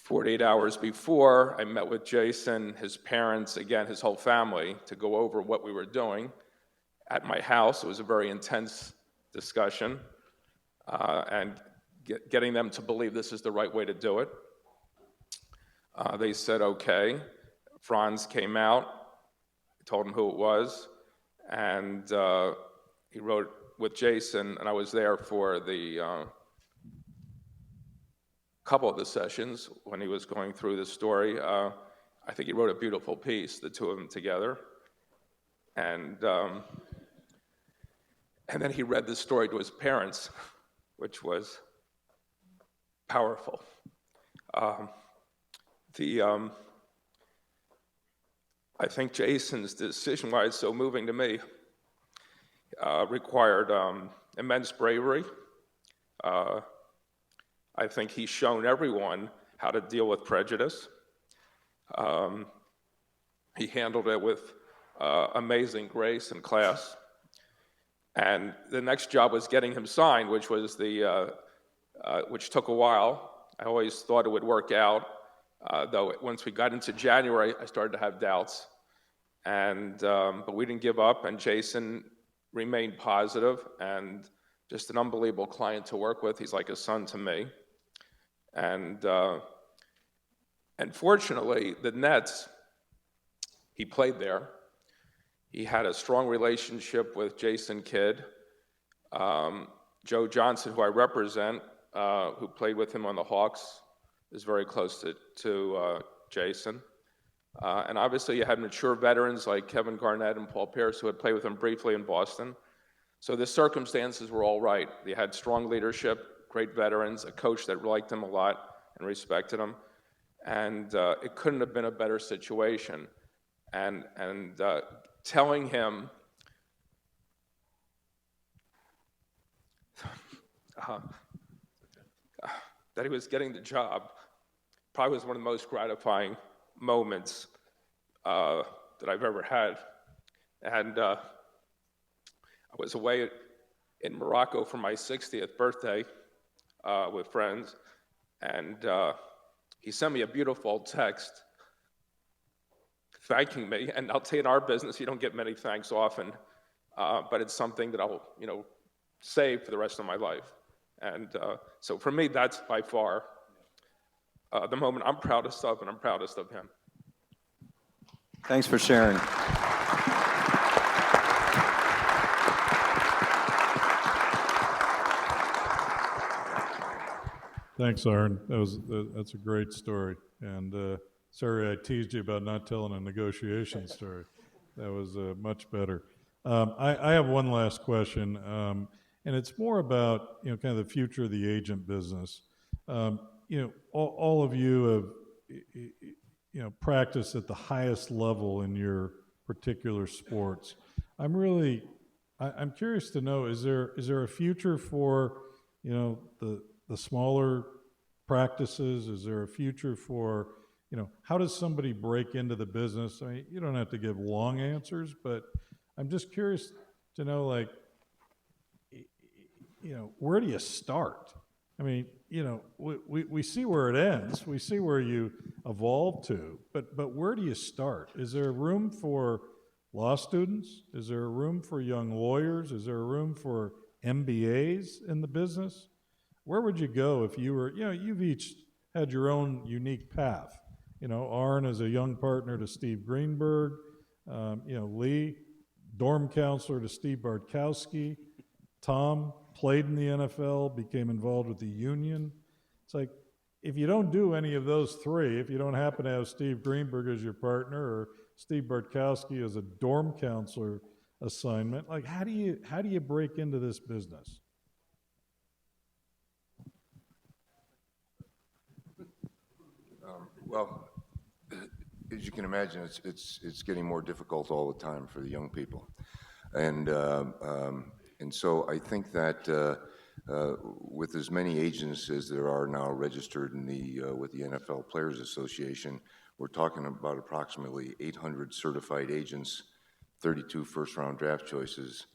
48 hours before, I met with Jason, his parents, again, his whole family, to go over what we were doing at my house. It was a very intense discussion, and getting them to believe this is the right way to do it. They said, okay. Franz came out, told him who it was, and he wrote with Jason, and I was there for the couple of the sessions when he was going through the story. I think he wrote a beautiful piece, the two of them together. And then he read the story to his parents, which was powerful. I think Jason's decision, why it's so moving to me, required immense bravery. I think he's shown everyone how to deal with prejudice. He handled it with amazing grace and class. And the next job was getting him signed, which was which took a while. I always thought it would work out, though once we got into January, I started to have doubts. But we didn't give up, and Jason remained positive and just an unbelievable client to work with. He's like a son to me. And fortunately, the Nets, he played there. He had a strong relationship with Jason Kidd. Joe Johnson, who I represent, who played with him on the Hawks, is very close to Jason. And obviously you had mature veterans like Kevin Garnett and Paul Pierce who had played with him briefly in Boston. So the circumstances were all right. They had strong leadership, great veterans, a coach that liked him a lot and respected him. And it couldn't have been a better situation. And telling him that he was getting the job probably was one of the most gratifying moments that I've ever had. And I was away in Morocco for my 60th birthday with friends, and he sent me a beautiful text thanking me. And I'll tell you, in our business, you don't get many thanks often, but it's something that I'll, save for the rest of my life. And so for me, that's by far the moment I'm proudest of, and I'm proudest of him. Thanks for sharing. Thanks, Aaron. That's a great story. And sorry I teased you about not telling a negotiation story. That was much better. I have one last question, and it's more about kind of the future of the agent business. All of you have practiced at the highest level in your particular sports. I'm curious to know, is there a future for the smaller practices? Is there a future for how does somebody break into the business? I mean, you don't have to give long answers, but I'm just curious to know, where do you start? I mean, we see where it ends. We see where you evolve to, but where do you start? Is there room for law students? Is there a room for young lawyers? Is there a room for MBAs in the business? Where would you go if you were, you've each had your own unique path. Arn is a young partner to Steve Greenberg, Leigh, dorm counselor to Steve Bartkowski, Tom played in the NFL, became involved with the union. It's like, if you don't do any of those three, if you don't happen to have Steve Greenberg as your partner or Steve Bartkowski as a dorm counselor assignment, how do you break into this business? Well, as you can imagine, it's getting more difficult all the time for the young people, and so I think that with as many agents as there are now registered with the NFL Players Association, we're talking about approximately 800 certified agents, 32 first-round draft choices.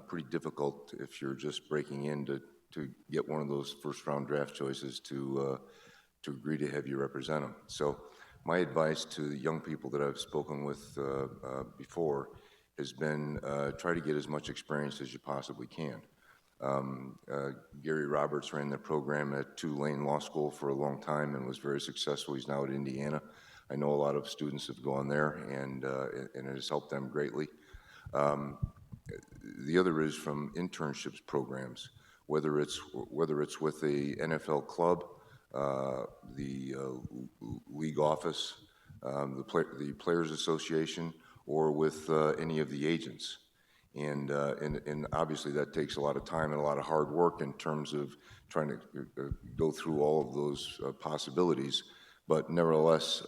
Pretty difficult if you're just breaking in to get one of those first-round draft choices to agree to have you represent them. So my advice to the young people that I've spoken with before has been try to get as much experience as you possibly can. Gary Roberts ran the program at Tulane Law School for a long time and was very successful. He's now at Indiana. I know a lot of students have gone there, and it has helped them greatly. The other is from internships programs, whether it's with the NFL club, the league office, the Players Association, or with any of the agents. And obviously that takes a lot of time and a lot of hard work in terms of trying to go through all of those possibilities. But nevertheless,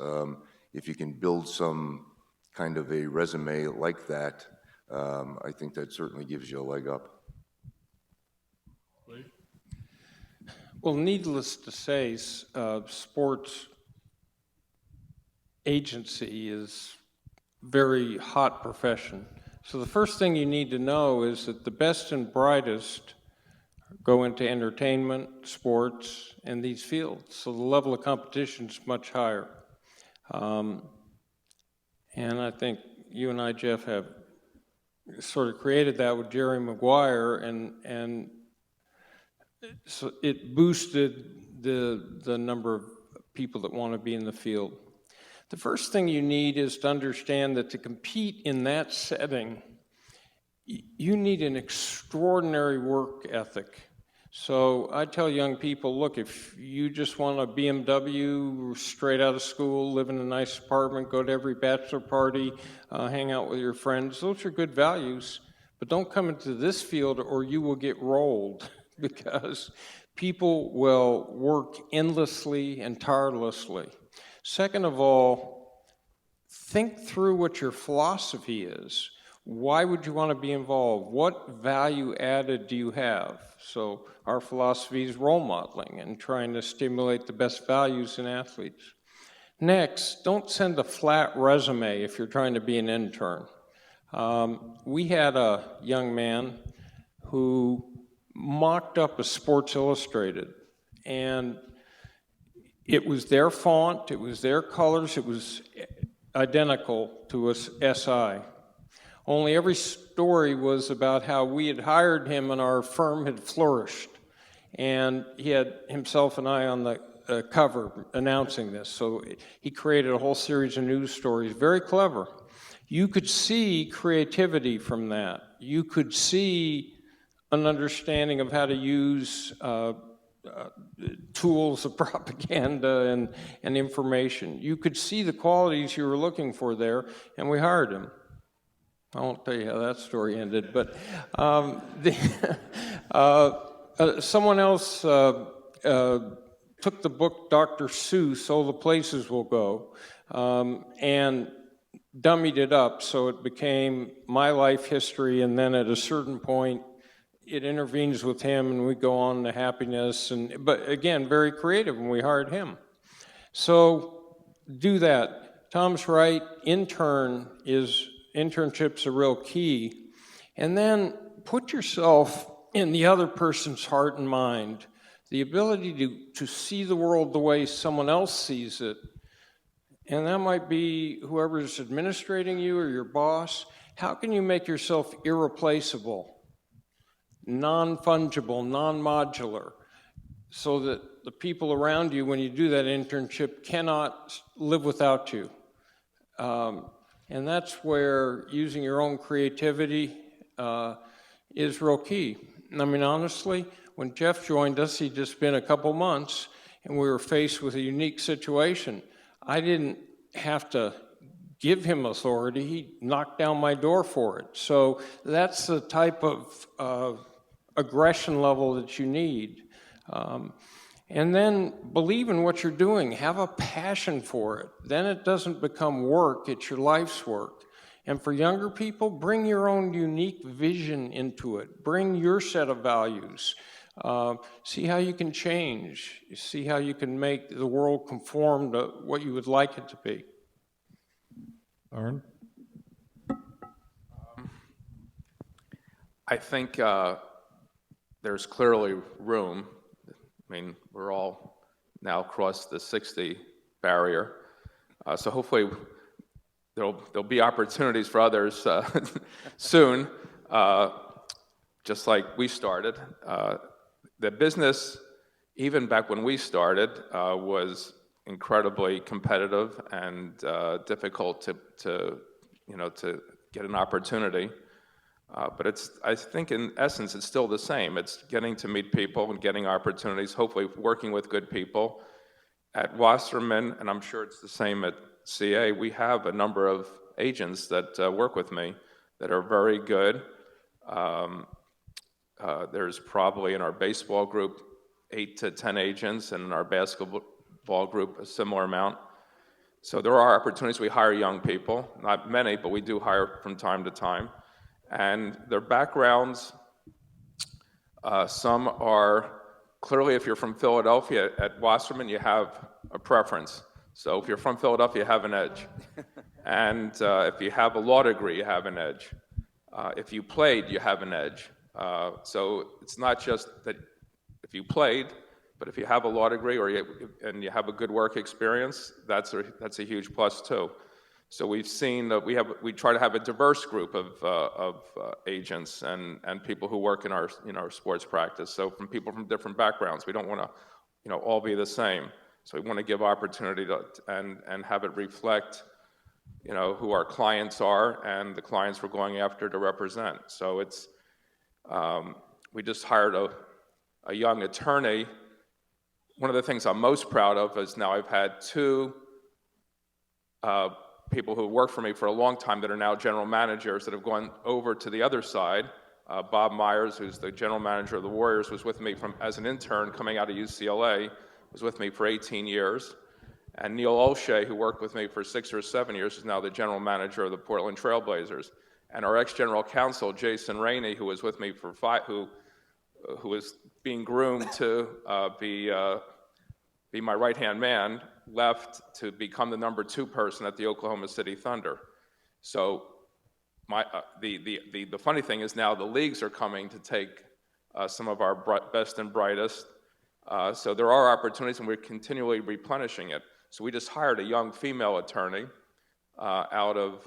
if you can build some kind of a resume like that, I think that certainly gives you a leg up. Well, needless to say, sports agency is very hot profession. So the first thing you need to know is that the best and brightest go into entertainment, sports, and these fields. So the level of competition is much higher. And I think you and I, Jeff, have sort of created that with Jerry Maguire, and so it boosted the number of people that want to be in the field. The first thing you need is to understand that to compete in that setting, you need an extraordinary work ethic. So I tell young people, look, if you just want a BMW straight out of school, live in a nice apartment, go to every bachelor party, hang out with your friends, those are good values, but don't come into this field or you will get rolled, because people will work endlessly and tirelessly. Second of all, think through what your philosophy is. Why would you want to be involved? What value added do you have? So our philosophy is role modeling and trying to stimulate the best values in athletes. Next, don't send a flat resume if you're trying to be an intern. We had a young man who mocked up a Sports Illustrated, and it was their font, it was their colors, it was identical to a SI. Only every story was about how we had hired him and our firm had flourished. And he had himself and I on the cover announcing this. So he created a whole series of news stories, very clever. You could see creativity from that. You could see an understanding of how to use tools of propaganda and information. You could see the qualities you were looking for there, and we hired him. I won't tell you how that story ended, but someone else took the book Dr. Seuss, All the Places We'll Go, and dummied it up so it became my life history, and then at a certain point it intervenes with him and we go on to happiness, but again, very creative, and we hired him. So do that. Tom's right, internship's a real key. And then put yourself in the other person's heart and mind. The ability to see the world the way someone else sees it. And that might be whoever's administrating you or your boss. How can you make yourself irreplaceable, non-fungible, non-modular, so that the people around you, when you do that internship, cannot live without you? And that's where using your own creativity is real key. I mean, honestly, when Jeff joined us, he'd just been a couple months, and we were faced with a unique situation. I didn't have to give him authority. He knocked down my door for it. So that's the type of aggression level that you need. And then believe in what you're doing. Have a passion for it. Then it doesn't become work, it's your life's work. And for younger people, bring your own unique vision into it. Bring your set of values. See how you can change. See how you can make the world conform to what you would like it to be. Aaron? I think there's clearly room. I mean, we're all now across the 60 barrier. So hopefully there'll be opportunities for others soon, just like we started. The business, even back when we started, was incredibly competitive and difficult to get an opportunity. But I think in essence, it's still the same. It's getting to meet people and getting opportunities, hopefully working with good people. At Wasserman, and I'm sure it's the same at CA, we have a number of agents that work with me that are very good. There's probably in our baseball group 8 to 10 agents, and in our basketball group a similar amount. So there are opportunities. We hire young people, not many, but we do hire from time to time. And their backgrounds, some are, clearly if you're from Philadelphia, at Wasserman you have a preference. So if you're from Philadelphia, you have an edge. And if you have a law degree, you have an edge. If you played, you have an edge. So it's not just that if you played, but if you have a law degree and you have a good work experience, that's a huge plus too. So we've seen that we try to have a diverse group of agents and people who work in our sports practice. So from people from different backgrounds, we don't want to all be the same. So we want to give opportunity and have it reflect who our clients are and the clients we're going after to represent. So it's we just hired a young attorney. One of the things I'm most proud of is now I've had 2 people who worked for me for a long time that are now general managers that have gone over to the other side. Bob Myers, who's the general manager of the Warriors, was with me as an intern coming out of UCLA, was with me for 18 years. And Neil Olshey, who worked with me for 6 or 7 years, is now the general manager of the Portland Trailblazers. And our ex-general counsel, Jason Rainey, who was with me for 5, who was being groomed to be my right-hand man, left to become the number 2 person at the Oklahoma City Thunder. So the funny thing is now the leagues are coming to take some of our best and brightest. So there are opportunities, and we're continually replenishing it. So we just hired a young female attorney out of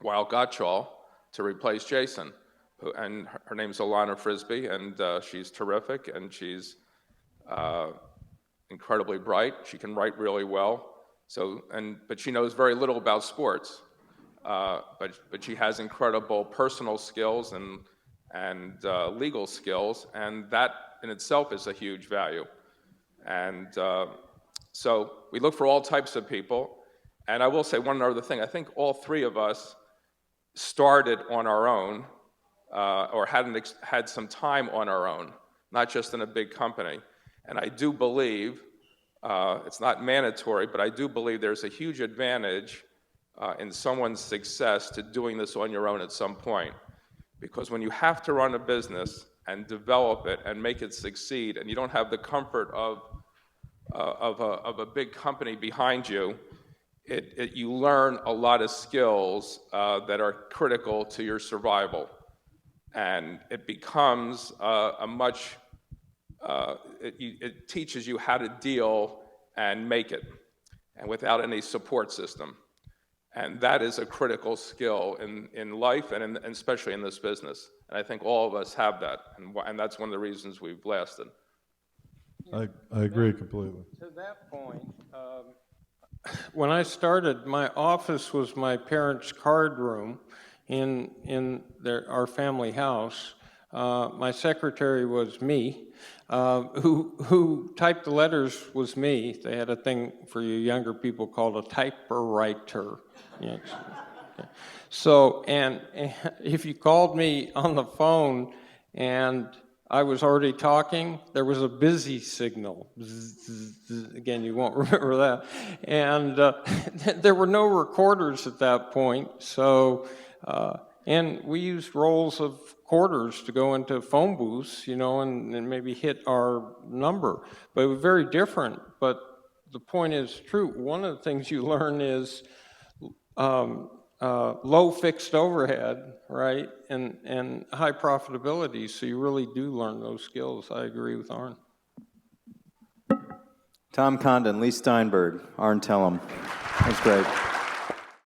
Weill Gottschall to replace Jason, and her name's Alana Frisbee, and she's terrific, and she's incredibly bright. She can write really well. But she knows very little about sports. But she has incredible personal skills and legal skills, and that in itself is a huge value. And so we look for all types of people. And I will say one other thing. I think all 3 of us started on our own, or had some time on our own, not just in a big company. And I do believe, it's not mandatory, but I do believe there's a huge advantage in someone's success to doing this on your own at some point. Because when you have to run a business and develop it and make it succeed, and you don't have the comfort of a big company behind you, you learn a lot of skills that are critical to your survival. And it becomes it teaches you how to deal and make it, and without any support system. And that is a critical skill in life and especially in this business. And I think all of us have that, and that's one of the reasons we've lasted. I agree completely. To that point, when I started, my office was my parents' card room in our family house. My secretary was me. Who typed the letters was me. They had a thing for you younger people called a typewriter. Yes. So, and if you called me on the phone and I was already talking, there was a busy signal. Again, you won't remember that. And there were no recorders at that point. So, and we used rolls of quarters to go into phone booths, and maybe hit our number. But it was very different. But the point is true. One of the things you learn is low fixed overhead, right, and high profitability. So you really do learn those skills. I agree with Arn. Tom Condon, Leigh Steinberg, Arn Tellem. That was great.